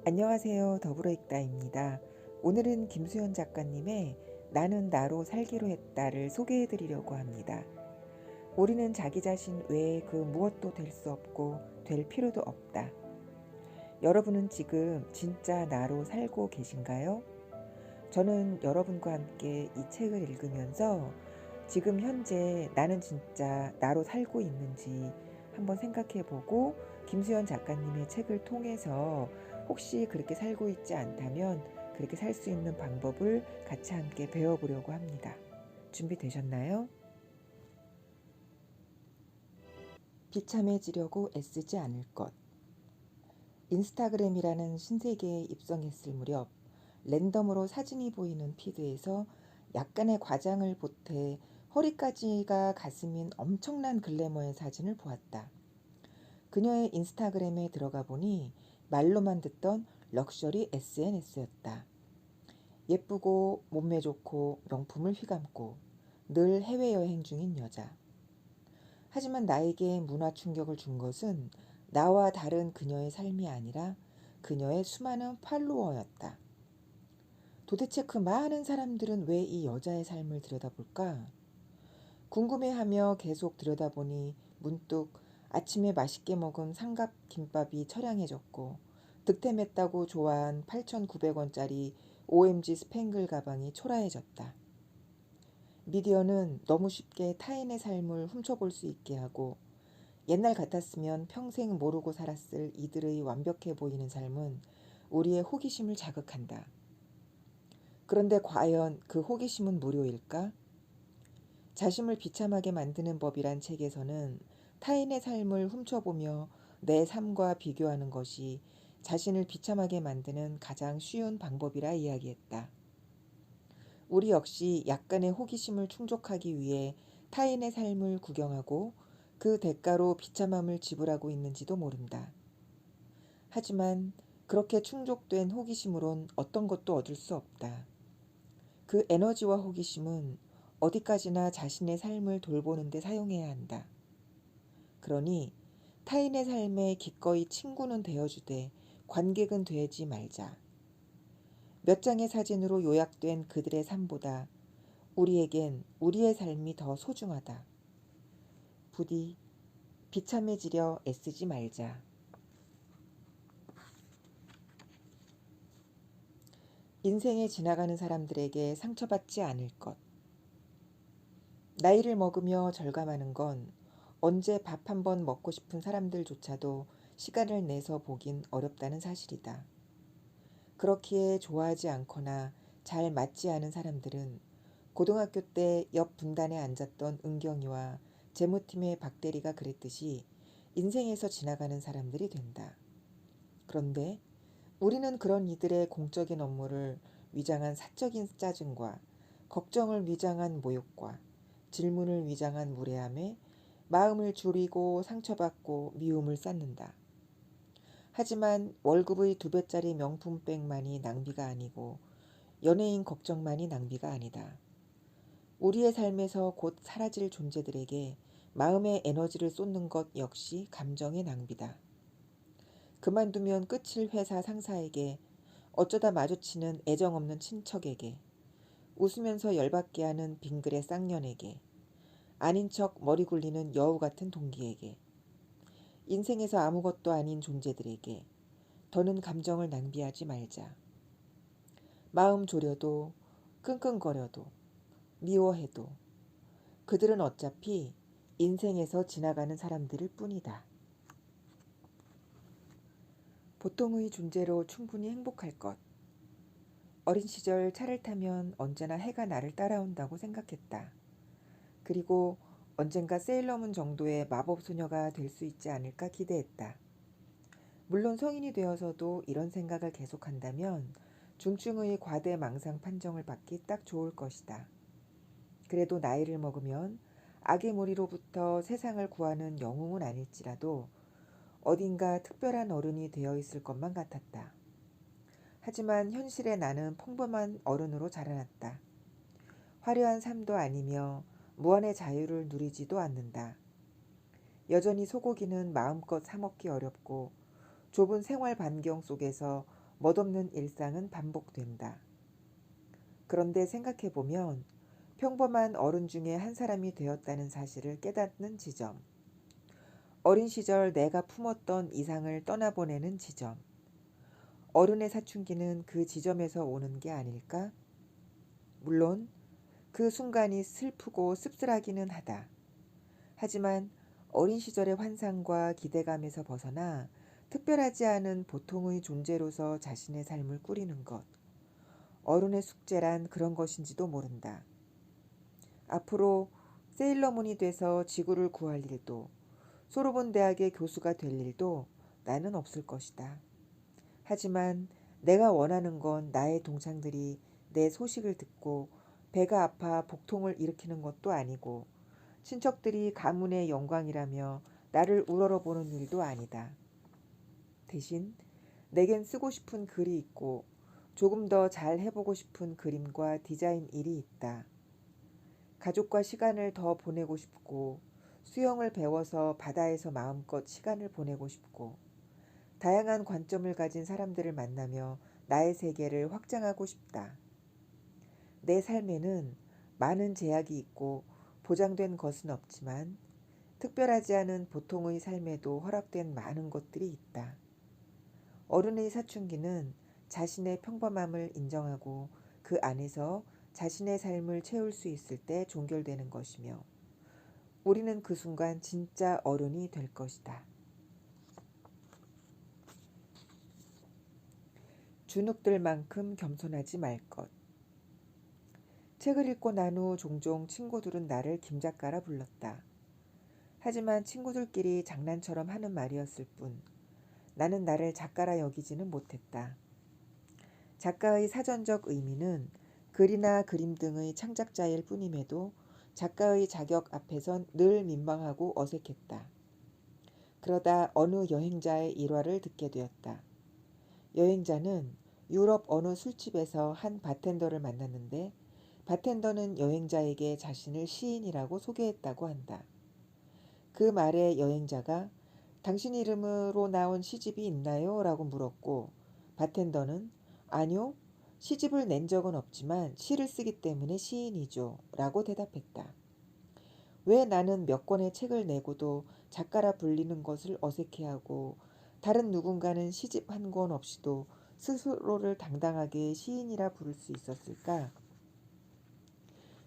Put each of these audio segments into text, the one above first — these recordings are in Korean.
안녕하세요. 더불어읽다입니다. 오늘은 김수현 작가님의 나는 나로 살기로 했다를 소개해 드리려고 합니다. 우리는 자기 자신 외에 그 무엇도 될 수 없고 될 필요도 없다. 여러분은 지금 진짜 나로 살고 계신가요? 저는 여러분과 함께 이 책을 읽으면서 지금 현재 나는 진짜 나로 살고 있는지 한번 생각해 보고 김수현 작가님의 책을 통해서 혹시 그렇게 살고 있지 않다면 그렇게 살 수 있는 방법을 같이 함께 배워보려고 합니다. 준비되셨나요? 비참해지려고 애쓰지 않을 것. 인스타그램이라는 신세계에 입성했을 무렵 랜덤으로 사진이 보이는 피드에서 약간의 과장을 보태 허리까지가 가슴인 엄청난 글래머의 사진을 보았다. 그녀의 인스타그램에 들어가 보니 말로만 듣던 럭셔리 SNS였다. 예쁘고 몸매 좋고 명품을 휘감고 늘 해외여행 중인 여자. 하지만 나에게 문화 충격을 준 것은 나와 다른 그녀의 삶이 아니라 그녀의 수많은 팔로워였다. 도대체 그 많은 사람들은 왜 이 여자의 삶을 들여다볼까? 궁금해하며 계속 들여다보니 문득 아침에 맛있게 먹은 삼각김밥이 처량해졌고 득템했다고 좋아한 8,900원짜리 OMG 스팽글 가방이 초라해졌다. 미디어는 너무 쉽게 타인의 삶을 훔쳐볼 수 있게 하고 옛날 같았으면 평생 모르고 살았을 이들의 완벽해 보이는 삶은 우리의 호기심을 자극한다. 그런데 과연 그 호기심은 무료일까? 자신을 비참하게 만드는 법이란 책에서는 타인의 삶을 훔쳐보며 내 삶과 비교하는 것이 자신을 비참하게 만드는 가장 쉬운 방법이라 이야기했다. 우리 역시 약간의 호기심을 충족하기 위해 타인의 삶을 구경하고 그 대가로 비참함을 지불하고 있는지도 모른다. 하지만 그렇게 충족된 호기심으론 어떤 것도 얻을 수 없다. 그 에너지와 호기심은 어디까지나 자신의 삶을 돌보는 데 사용해야 한다. 그러니 타인의 삶에 기꺼이 친구는 되어주되 관객은 되지 말자. 몇 장의 사진으로 요약된 그들의 삶보다 우리에겐 우리의 삶이 더 소중하다. 부디 비참해지려 애쓰지 말자. 인생에 지나가는 사람들에게 상처받지 않을 것. 나이를 먹으며 절감하는 건 언제 밥 한 번 먹고 싶은 사람들조차도 시간을 내서 보긴 어렵다는 사실이다. 그렇기에 좋아하지 않거나 잘 맞지 않은 사람들은 고등학교 때 옆 분단에 앉았던 은경이와 재무팀의 박대리가 그랬듯이 인생에서 지나가는 사람들이 된다. 그런데 우리는 그런 이들의 공적인 업무를 위장한 사적인 짜증과 걱정을 위장한 모욕과 질문을 위장한 무례함에 마음을 졸이고 상처받고 미움을 쌓는다. 하지만 월급의 2배짜리 명품백만이 낭비가 아니고 연예인 걱정만이 낭비가 아니다. 우리의 삶에서 곧 사라질 존재들에게 마음의 에너지를 쏟는 것 역시 감정의 낭비다. 그만두면 끝일 회사 상사에게, 어쩌다 마주치는 애정 없는 친척에게, 웃으면서 열받게 하는 빙글의 쌍년에게, 아닌 척 머리 굴리는 여우 같은 동기에게, 인생에서 아무것도 아닌 존재들에게 더는 감정을 낭비하지 말자. 마음 졸여도 끙끙거려도 미워해도 그들은 어차피 인생에서 지나가는 사람들일 뿐이다. 보통의 존재로 충분히 행복할 것. 어린 시절 차를 타면 언제나 해가 나를 따라온다고 생각했다. 그리고 언젠가 세일러문 정도의 마법소녀가 될 수 있지 않을까 기대했다. 물론 성인이 되어서도 이런 생각을 계속한다면 중증의 과대망상 판정을 받기 딱 좋을 것이다. 그래도 나이를 먹으면 악의 무리로부터 세상을 구하는 영웅은 아닐지라도 어딘가 특별한 어른이 되어 있을 것만 같았다. 하지만 현실의 나는 평범한 어른으로 자라났다. 화려한 삶도 아니며 무한의 자유를 누리지도 않는다. 여전히 소고기는 마음껏 사먹기 어렵고 좁은 생활 반경 속에서 멋없는 일상은 반복된다. 그런데 생각해보면 평범한 어른 중에 한 사람이 되었다는 사실을 깨닫는 지점, 어린 시절 내가 품었던 이상을 떠나보내는 지점, 어른의 사춘기는 그 지점에서 오는 게 아닐까? 물론 그 순간이 슬프고 씁쓸하기는 하다. 하지만 어린 시절의 환상과 기대감에서 벗어나 특별하지 않은 보통의 존재로서 자신의 삶을 꾸리는 것, 어른의 숙제란 그런 것인지도 모른다. 앞으로 세일러문이 돼서 지구를 구할 일도, 소르본 대학의 교수가 될 일도 나는 없을 것이다. 하지만 내가 원하는 건 나의 동창들이 내 소식을 듣고 배가 아파 복통을 일으키는 것도 아니고 친척들이 가문의 영광이라며 나를 우러러보는 일도 아니다. 대신 내겐 쓰고 싶은 글이 있고 조금 더 잘 해보고 싶은 그림과 디자인 일이 있다. 가족과 시간을 더 보내고 싶고 수영을 배워서 바다에서 마음껏 시간을 보내고 싶고 다양한 관점을 가진 사람들을 만나며 나의 세계를 확장하고 싶다. 내 삶에는 많은 제약이 있고 보장된 것은 없지만 특별하지 않은 보통의 삶에도 허락된 많은 것들이 있다. 어른의 사춘기는 자신의 평범함을 인정하고 그 안에서 자신의 삶을 채울 수 있을 때 종결되는 것이며 우리는 그 순간 진짜 어른이 될 것이다. 주눅들만큼 겸손하지 말 것. 책을 읽고 난 후 종종 친구들은 나를 김작가라 불렀다. 하지만 친구들끼리 장난처럼 하는 말이었을 뿐 나는 나를 작가라 여기지는 못했다. 작가의 사전적 의미는 글이나 그림 등의 창작자일 뿐임에도 작가의 자격 앞에선 늘 민망하고 어색했다. 그러다 어느 여행자의 일화를 듣게 되었다. 여행자는 유럽 어느 술집에서 한 바텐더를 만났는데 바텐더는 여행자에게 자신을 시인이라고 소개했다고 한다. 그 말에 여행자가 당신 이름으로 나온 시집이 있나요? 라고 물었고 바텐더는 아니요. 시집을 낸 적은 없지만 시를 쓰기 때문에 시인이죠. 라고 대답했다. 왜 나는 몇 권의 책을 내고도 작가라 불리는 것을 어색해하고 다른 누군가는 시집 한 권 없이도 스스로를 당당하게 시인이라 부를 수 있었을까?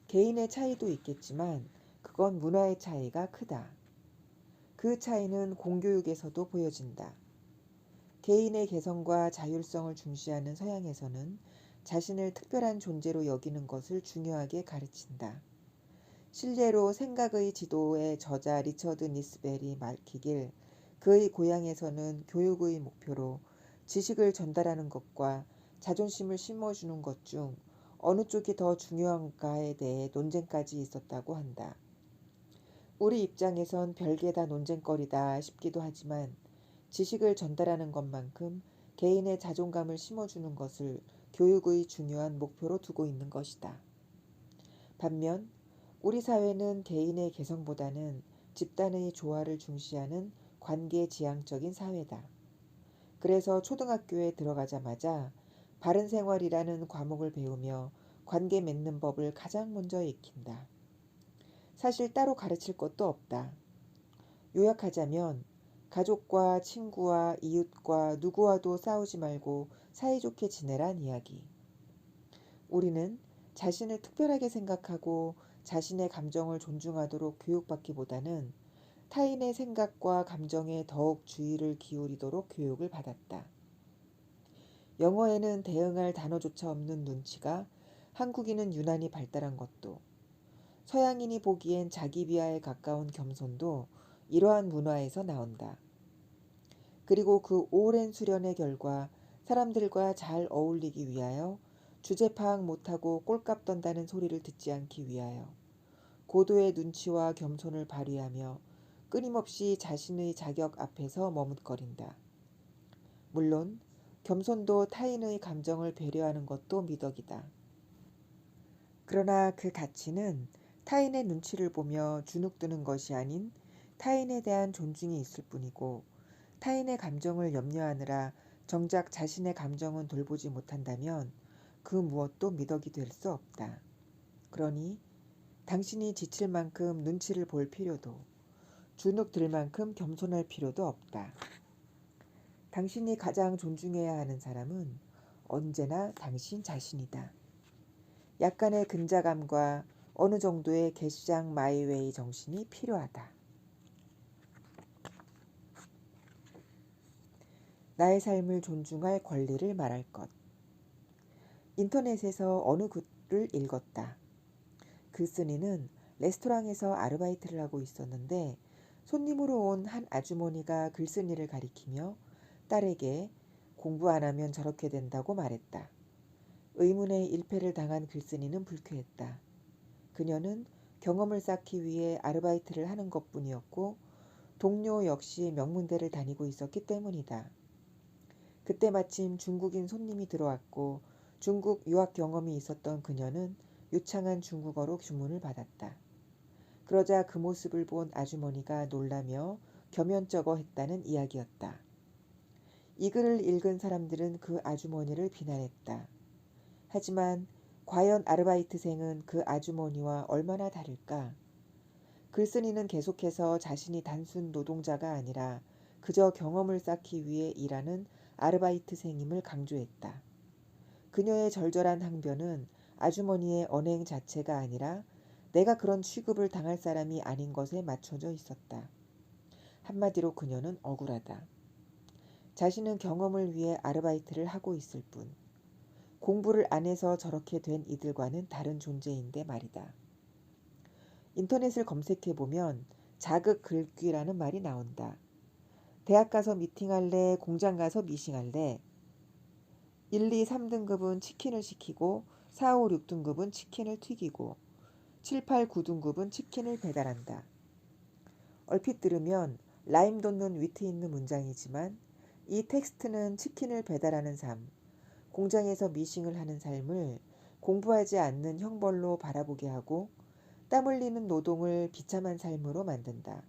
개인의 차이도 있겠지만 그건 문화의 차이가 크다. 그 차이는 공교육에서도 보여진다. 개인의 개성과 자율성을 중시하는 서양에서는 자신을 특별한 존재로 여기는 것을 중요하게 가르친다. 실례로 생각의 지도의 저자 리처드 니스벨이 밝히길 그의 고향에서는 교육의 목표로 지식을 전달하는 것과 자존심을 심어주는 것 중 어느 쪽이 더 중요한가에 대해 논쟁까지 있었다고 한다. 우리 입장에선 별게 다 논쟁거리다 싶기도 하지만 지식을 전달하는 것만큼 개인의 자존감을 심어주는 것을 교육의 중요한 목표로 두고 있는 것이다. 반면 우리 사회는 개인의 개성보다는 집단의 조화를 중시하는 관계지향적인 사회다. 그래서 초등학교에 들어가자마자 바른생활이라는 과목을 배우며 관계 맺는 법을 가장 먼저 익힌다. 사실 따로 가르칠 것도 없다. 요약하자면 가족과 친구와 이웃과 누구와도 싸우지 말고 사이좋게 지내란 이야기. 우리는 자신을 특별하게 생각하고 자신의 감정을 존중하도록 교육받기보다는 타인의 생각과 감정에 더욱 주의를 기울이도록 교육을 받았다. 영어에는 대응할 단어조차 없는 눈치가 한국인은 유난히 발달한 것도, 서양인이 보기엔 자기 비하에 가까운 겸손도 이러한 문화에서 나온다. 그리고 그 오랜 수련의 결과 사람들과 잘 어울리기 위하여 주제 파악 못하고 꼴값 떤다는 소리를 듣지 않기 위하여 고도의 눈치와 겸손을 발휘하며 끊임없이 자신의 자격 앞에서 머뭇거린다. 물론 겸손도 타인의 감정을 배려하는 것도 미덕이다. 그러나 그 가치는 타인의 눈치를 보며 주눅드는 것이 아닌 타인에 대한 존중이 있을 뿐이고 타인의 감정을 염려하느라 정작 자신의 감정은 돌보지 못한다면 그 무엇도 미덕이 될 수 없다. 그러니 당신이 지칠 만큼 눈치를 볼 필요도, 주눅 들 만큼 겸손할 필요도 없다. 당신이 가장 존중해야 하는 사람은 언제나 당신 자신이다. 약간의 근자감과 어느 정도의 개시장 마이웨이 정신이 필요하다. 나의 삶을 존중할 권리를 말할 것. 인터넷에서 어느 글을 읽었다. 글쓴이는 레스토랑에서 아르바이트를 하고 있었는데 손님으로 온 한 아주머니가 글쓴이를 가리키며 딸에게 공부 안 하면 저렇게 된다고 말했다. 의문의 일패를 당한 글쓴이는 불쾌했다. 그녀는 경험을 쌓기 위해 아르바이트를 하는 것뿐이었고 동료 역시 명문대를 다니고 있었기 때문이다. 그때 마침 중국인 손님이 들어왔고 중국 유학 경험이 있었던 그녀는 유창한 중국어로 주문을 받았다. 그러자 그 모습을 본 아주머니가 놀라며 겸연쩍어 했다는 이야기였다. 이 글을 읽은 사람들은 그 아주머니를 비난했다. 하지만 과연 아르바이트생은 그 아주머니와 얼마나 다를까? 글쓴이는 계속해서 자신이 단순 노동자가 아니라 그저 경험을 쌓기 위해 일하는 아르바이트생임을 강조했다. 그녀의 절절한 항변은 아주머니의 언행 자체가 아니라 내가 그런 취급을 당할 사람이 아닌 것에 맞춰져 있었다. 한마디로 그녀는 억울하다. 자신은 경험을 위해 아르바이트를 하고 있을 뿐 공부를 안 해서 저렇게 된 이들과는 다른 존재인데 말이다. 인터넷을 검색해보면 자극 긁기라는 말이 나온다. 대학 가서 미팅할래, 공장 가서 미싱할래. 1, 2, 3등급은 치킨을 시키고 4, 5, 6등급은 치킨을 튀기고 7, 8, 9등급은 치킨을 배달한다. 얼핏 들으면 라임 돋는 위트 있는 문장이지만 이 텍스트는 치킨을 배달하는 삶, 공장에서 미싱을 하는 삶을 공부하지 않는 형벌로 바라보게 하고 땀 흘리는 노동을 비참한 삶으로 만든다.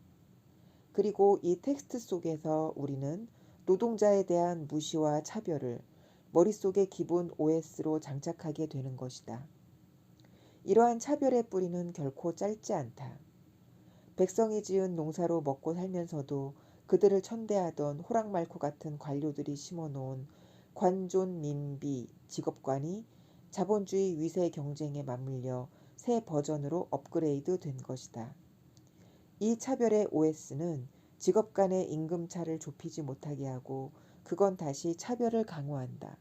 그리고 이 텍스트 속에서 우리는 노동자에 대한 무시와 차별을 머릿속의 기본 OS로 장착하게 되는 것이다. 이러한 차별의 뿌리는 결코 짧지 않다. 백성이 지은 농사로 먹고 살면서도 그들을 천대하던 호랑말코 같은 관료들이 심어놓은 관존민비 직업관이 자본주의 위세 경쟁에 맞물려 새 버전으로 업그레이드 된 것이다. 이 차별의 OS는 직업 간의 임금차를 좁히지 못하게 하고 그건 다시 차별을 강화한다.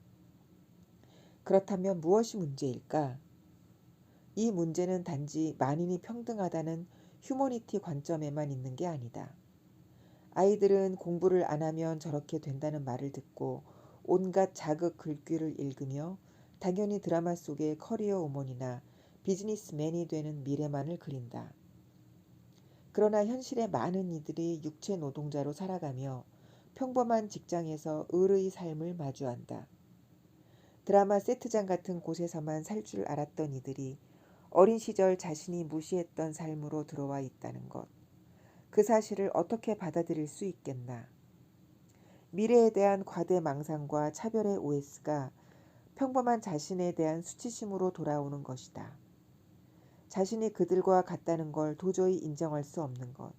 그렇다면 무엇이 문제일까? 이 문제는 단지 만인이 평등하다는 휴머니티 관점에만 있는 게 아니다. 아이들은 공부를 안 하면 저렇게 된다는 말을 듣고 온갖 자극 글귀를 읽으며 당연히 드라마 속의 커리어 우먼이나 비즈니스맨이 되는 미래만을 그린다. 그러나 현실의 많은 이들이 육체 노동자로 살아가며 평범한 직장에서 의의 삶을 마주한다. 드라마 세트장 같은 곳에서만 살 줄 알았던 이들이 어린 시절 자신이 무시했던 삶으로 들어와 있다는 것. 그 사실을 어떻게 받아들일 수 있겠나. 미래에 대한 과대 망상과 차별의 OS가 평범한 자신에 대한 수치심으로 돌아오는 것이다. 자신이 그들과 같다는 걸 도저히 인정할 수 없는 것.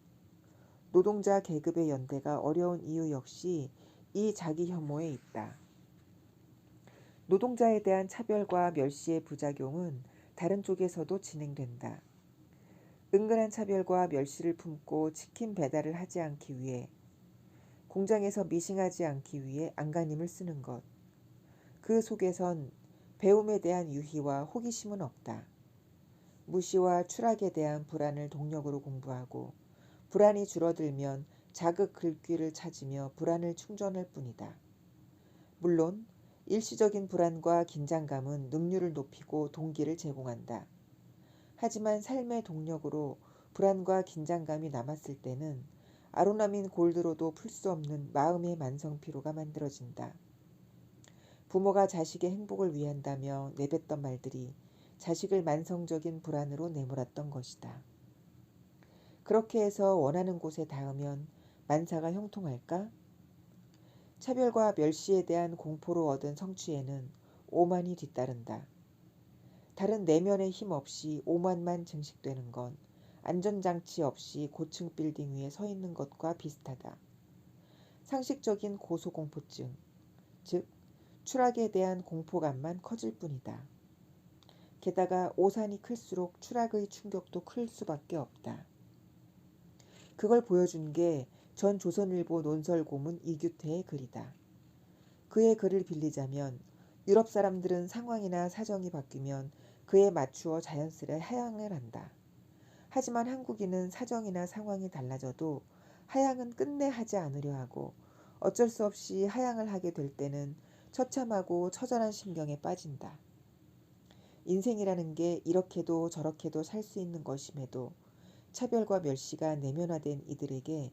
노동자 계급의 연대가 어려운 이유 역시 이 자기 혐오에 있다. 노동자에 대한 차별과 멸시의 부작용은 다른 쪽에서도 진행된다. 은근한 차별과 멸시를 품고 치킨 배달을 하지 않기 위해, 공장에서 미싱하지 않기 위해 안간힘을 쓰는 것. 그 속에선 배움에 대한 유희와 호기심은 없다. 무시와 추락에 대한 불안을 동력으로 공부하고 불안이 줄어들면 자극 글귀를 찾으며 불안을 충전할 뿐이다. 물론 일시적인 불안과 긴장감은 능률을 높이고 동기를 제공한다. 하지만 삶의 동력으로 불안과 긴장감이 남았을 때는 아로나민 골드로도 풀 수 없는 마음의 만성피로가 만들어진다. 부모가 자식의 행복을 위한다며 내뱉던 말들이 자식을 만성적인 불안으로 내몰았던 것이다. 그렇게 해서 원하는 곳에 닿으면 만사가 형통할까? 차별과 멸시에 대한 공포로 얻은 성취에는 오만이 뒤따른다. 다른 내면의 힘 없이 오만만 증식되는 건 안전장치 없이 고층 빌딩 위에 서 있는 것과 비슷하다. 상식적인 고소공포증, 즉 추락에 대한 공포감만 커질 뿐이다. 게다가 오산이 클수록 추락의 충격도 클 수밖에 없다. 그걸 보여준 게 전 조선일보 논설 고문 이규태의 글이다. 그의 글을 빌리자면 유럽 사람들은 상황이나 사정이 바뀌면 그에 맞추어 자연스레 하향을 한다. 하지만 한국인은 사정이나 상황이 달라져도 하향은 끝내 하지 않으려 하고 어쩔 수 없이 하향을 하게 될 때는 처참하고 처절한 심경에 빠진다. 인생이라는 게 이렇게도 저렇게도 살 수 있는 것임에도 차별과 멸시가 내면화된 이들에게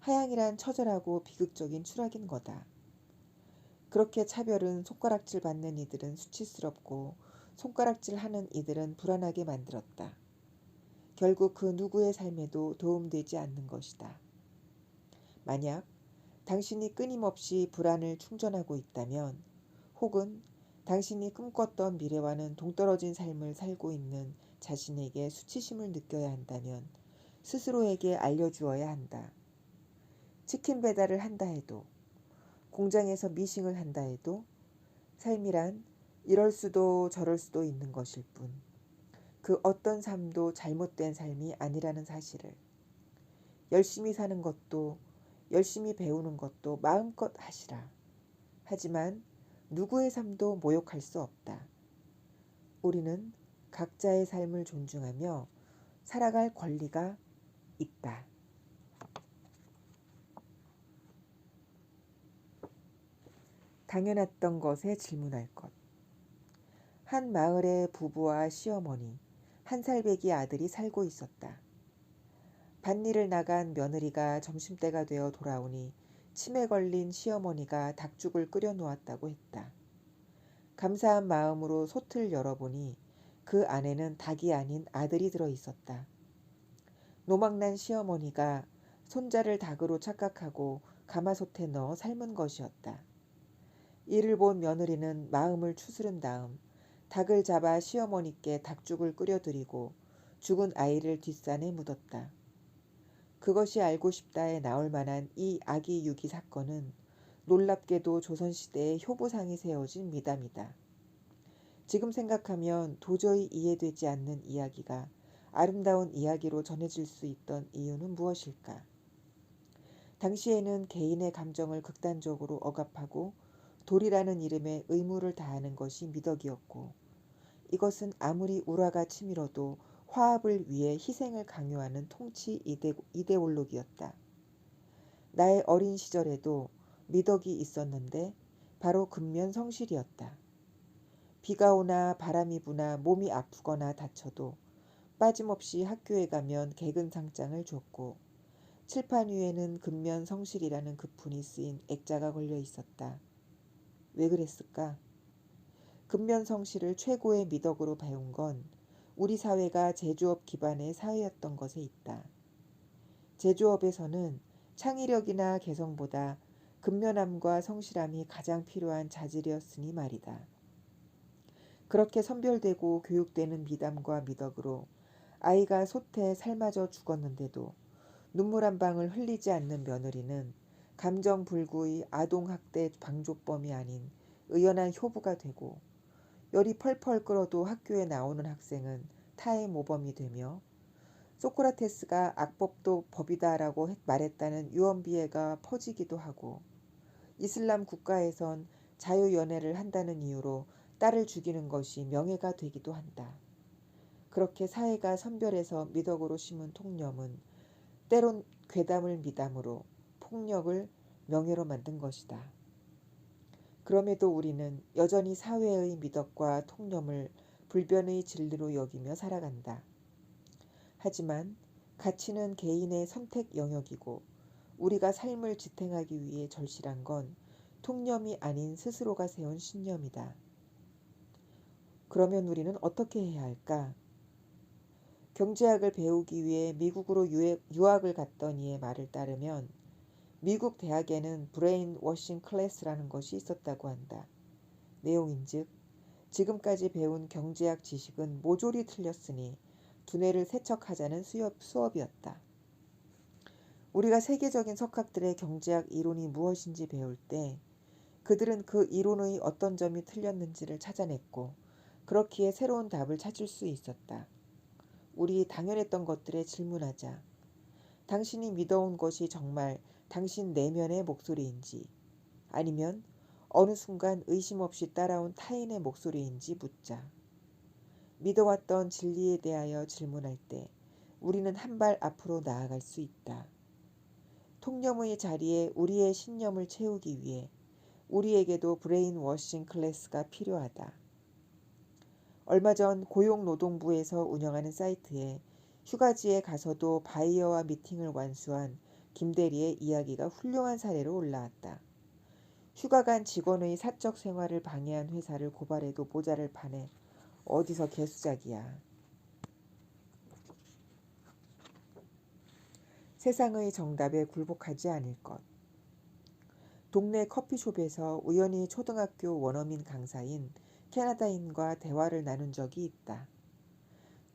하향이란 처절하고 비극적인 추락인 거다. 그렇게 차별은 손가락질 받는 이들은 수치스럽고 손가락질 하는 이들은 불안하게 만들었다. 결국 그 누구의 삶에도 도움되지 않는 것이다. 만약 당신이 끊임없이 불안을 충전하고 있다면, 혹은 당신이 꿈꿨던 미래와는 동떨어진 삶을 살고 있는 자신에게 수치심을 느껴야 한다면 스스로에게 알려주어야 한다. 치킨 배달을 한다 해도, 공장에서 미싱을 한다 해도 삶이란 이럴 수도 저럴 수도 있는 것일 뿐, 그 어떤 삶도 잘못된 삶이 아니라는 사실을, 열심히 사는 것도 열심히 배우는 것도 마음껏 하시라. 하지만 누구의 삶도 모욕할 수 없다. 우리는 각자의 삶을 존중하며 살아갈 권리가 있다. 당연했던 것에 질문할 것. 한 마을에 부부와 시어머니, 한 살배기 아들이 살고 있었다. 밭일을 나간 며느리가 점심때가 되어 돌아오니 치매 걸린 시어머니가 닭죽을 끓여 놓았다고 했다. 감사한 마음으로 솥을 열어보니 그 안에는 닭이 아닌 아들이 들어 있었다. 노망난 시어머니가 손자를 닭으로 착각하고 가마솥에 넣어 삶은 것이었다. 이를 본 며느리는 마음을 추스른 다음 닭을 잡아 시어머니께 닭죽을 끓여드리고 죽은 아이를 뒷산에 묻었다. 그것이 알고 싶다에 나올 만한 이 아기 유기 사건은 놀랍게도 조선시대에 효부상이 세워진 미담이다. 지금 생각하면 도저히 이해되지 않는 이야기가 아름다운 이야기로 전해질 수 있던 이유는 무엇일까? 당시에는 개인의 감정을 극단적으로 억압하고 도리라는 이름의 의무를 다하는 것이 미덕이었고, 이것은 아무리 우라가 치밀어도 화합을 위해 희생을 강요하는 통치 이데올로기였다. 나의 어린 시절에도 미덕이 있었는데 바로 근면성실이었다. 비가 오나 바람이 부나 몸이 아프거나 다쳐도 빠짐없이 학교에 가면 개근상장을 줬고, 칠판 위에는 근면성실이라는 급훈이 쓰인 액자가 걸려 있었다. 왜 그랬을까? 근면성실을 최고의 미덕으로 배운 건 우리 사회가 제조업 기반의 사회였던 것에 있다. 제조업에서는 창의력이나 개성보다 근면함과 성실함이 가장 필요한 자질이었으니 말이다. 그렇게 선별되고 교육되는 미담과 미덕으로 아이가 솥에 삶아져 죽었는데도 눈물 한 방울 흘리지 않는 며느리는 감정 불구의 아동학대 방조범이 아닌 의연한 효부가 되고, 열이 펄펄 끓어도 학교에 나오는 학생은 타의 모범이 되며, 소크라테스가 악법도 법이다라고 말했다는 유언비어가 퍼지기도 하고, 이슬람 국가에선 자유연애를 한다는 이유로 딸을 죽이는 것이 명예가 되기도 한다. 그렇게 사회가 선별해서 미덕으로 심은 통념은 때론 괴담을 미담으로, 폭력을 명예로 만든 것이다. 그럼에도 우리는 여전히 사회의 미덕과 통념을 불변의 진리로 여기며 살아간다. 하지만 가치는 개인의 선택 영역이고, 우리가 삶을 지탱하기 위해 절실한 건 통념이 아닌 스스로가 세운 신념이다. 그러면 우리는 어떻게 해야 할까? 경제학을 배우기 위해 미국으로 유학을 갔던 이의 말을 따르면 미국 대학에는 브레인 워싱 클래스라는 것이 있었다고 한다. 내용인즉 지금까지 배운 경제학 지식은 모조리 틀렸으니 두뇌를 세척하자는 수업이었다. 우리가 세계적인 석학들의 경제학 이론이 무엇인지 배울 때 그들은 그 이론의 어떤 점이 틀렸는지를 찾아냈고 그렇기에 새로운 답을 찾을 수 있었다. 우리 당연했던 것들에 질문하자. 당신이 믿어온 것이 정말 당신 내면의 목소리인지 아니면 어느 순간 의심 없이 따라온 타인의 목소리인지 묻자. 믿어왔던 진리에 대하여 질문할 때 우리는 한 발 앞으로 나아갈 수 있다. 통념의 자리에 우리의 신념을 채우기 위해 우리에게도 브레인 워싱 클래스가 필요하다. 얼마 전 고용노동부에서 운영하는 사이트에 휴가지에 가서도 바이어와 미팅을 완수한 김대리의 이야기가 훌륭한 사례로 올라왔다. 휴가 간 직원의 사적 생활을 방해한 회사를 고발해도 모자를 파네. 어디서 개수작이야. 세상의 정답에 굴복하지 않을 것. 동네 커피숍에서 우연히 초등학교 원어민 강사인 캐나다인과 대화를 나눈 적이 있다.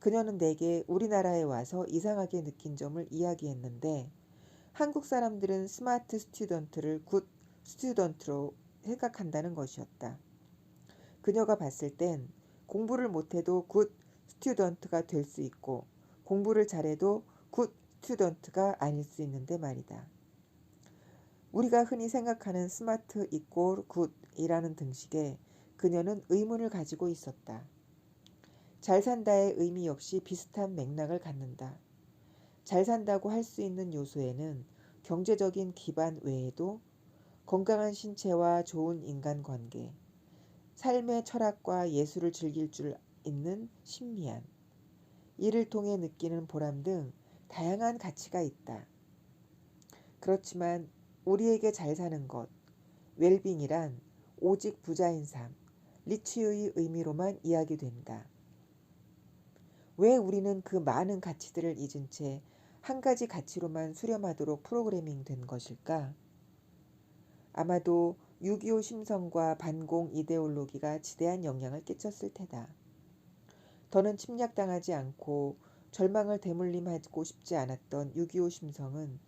그녀는 내게 우리나라에 와서 이상하게 느낀 점을 이야기했는데 한국 사람들은 스마트 스튜던트를 굿 스튜던트로 생각한다는 것이었다. 그녀가 봤을 땐 공부를 못해도 굿 스튜던트가 될 수 있고 공부를 잘해도 굿 스튜던트가 아닐 수 있는데 말이다. 우리가 흔히 생각하는 스마트 이꼴 굿이라는 등식에 그녀는 의문을 가지고 있었다. 잘 산다의 의미 역시 비슷한 맥락을 갖는다. 잘 산다고 할 수 있는 요소에는 경제적인 기반 외에도 건강한 신체와 좋은 인간관계, 삶의 철학과 예술을 즐길 줄 있는 신미안, 이를 통해 느끼는 보람 등 다양한 가치가 있다. 그렇지만 우리에게 잘 사는 것, 웰빙이란 오직 부자인 삶, 리치의 의미로만 이야기된다. 왜 우리는 그 많은 가치들을 잊은 채 한 가지 가치로만 수렴하도록 프로그래밍 된 것일까? 아마도 6.25 심성과 반공 이데올로기가 지대한 영향을 끼쳤을 테다. 더는 침략당하지 않고 절망을 대물림하고 싶지 않았던 6.25 심성은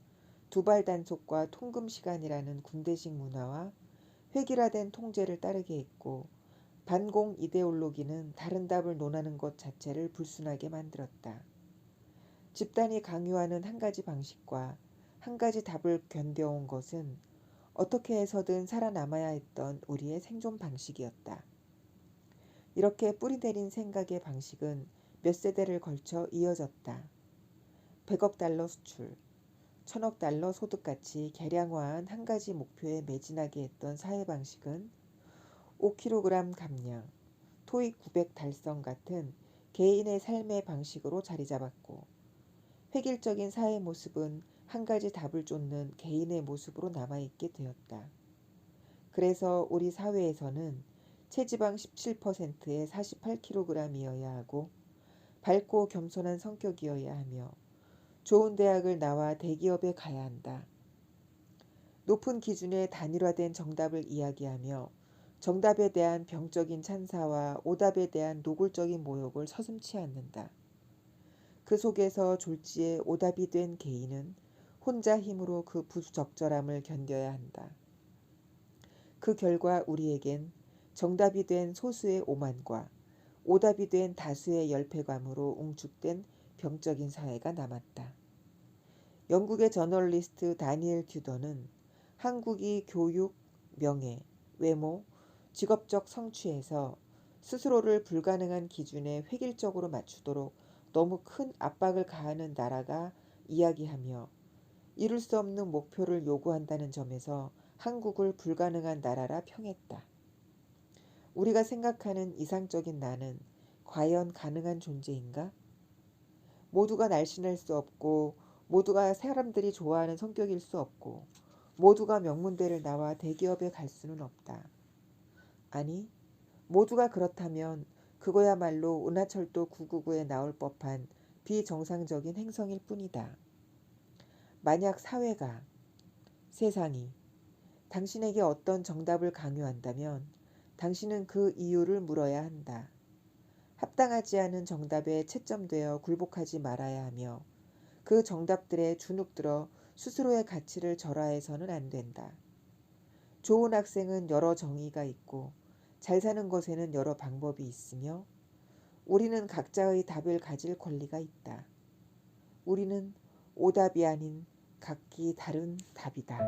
두발 단속과 통금 시간이라는 군대식 문화와 획일화된 통제를 따르게 했고 반공 이데올로기는 다른 답을 논하는 것 자체를 불순하게 만들었다. 집단이 강요하는 한 가지 방식과 한 가지 답을 견뎌온 것은 어떻게 해서든 살아남아야 했던 우리의 생존 방식이었다. 이렇게 뿌리내린 생각의 방식은 몇 세대를 걸쳐 이어졌다. 100억 달러 수출, 1000억 달러 소득같이 개량화한 한 가지 목표에 매진하게 했던 사회 방식은 5kg 감량, 토익 900 달성 같은 개인의 삶의 방식으로 자리 잡았고 획일적인 사회 모습은 한 가지 답을 쫓는 개인의 모습으로 남아있게 되었다. 그래서 우리 사회에서는 체지방 17%의 48kg이어야 하고 밝고 겸손한 성격이어야 하며 좋은 대학을 나와 대기업에 가야 한다. 높은 기준의 단일화된 정답을 이야기하며 정답에 대한 병적인 찬사와 오답에 대한 노골적인 모욕을 서슴지 않는다. 그 속에서 졸지에 오답이 된 개인은 혼자 힘으로 그 부적절함을 견뎌야 한다. 그 결과 우리에겐 정답이 된 소수의 오만과 오답이 된 다수의 열패감으로 웅축된 병적인 사회가 남았다. 영국의 저널리스트 다니엘 튜더는 한국이 교육, 명예, 외모, 직업적 성취에서 스스로를 불가능한 기준에 획일적으로 맞추도록 너무 큰 압박을 가하는 나라가 이야기하며 이룰 수 없는 목표를 요구한다는 점에서 한국을 불가능한 나라라 평했다. 우리가 생각하는 이상적인 나는 과연 가능한 존재인가? 모두가 날씬할 수 없고 모두가 사람들이 좋아하는 성격일 수 없고 모두가 명문대를 나와 대기업에 갈 수는 없다. 아니, 모두가 그렇다면 그거야말로 은하철도 999에 나올 법한 비정상적인 행성일 뿐이다. 만약 사회가 세상이 당신에게 어떤 정답을 강요한다면 당신은 그 이유를 물어야 한다. 합당하지 않은 정답에 채점되어 굴복하지 말아야 하며 그 정답들에 주눅들어 스스로의 가치를 절하해서는 안 된다. 좋은 학생은 여러 정의가 있고 잘 사는 것에는 여러 방법이 있으며 우리는 각자의 답을 가질 권리가 있다. 우리는 오답이 아닌 각기 다른 답이다.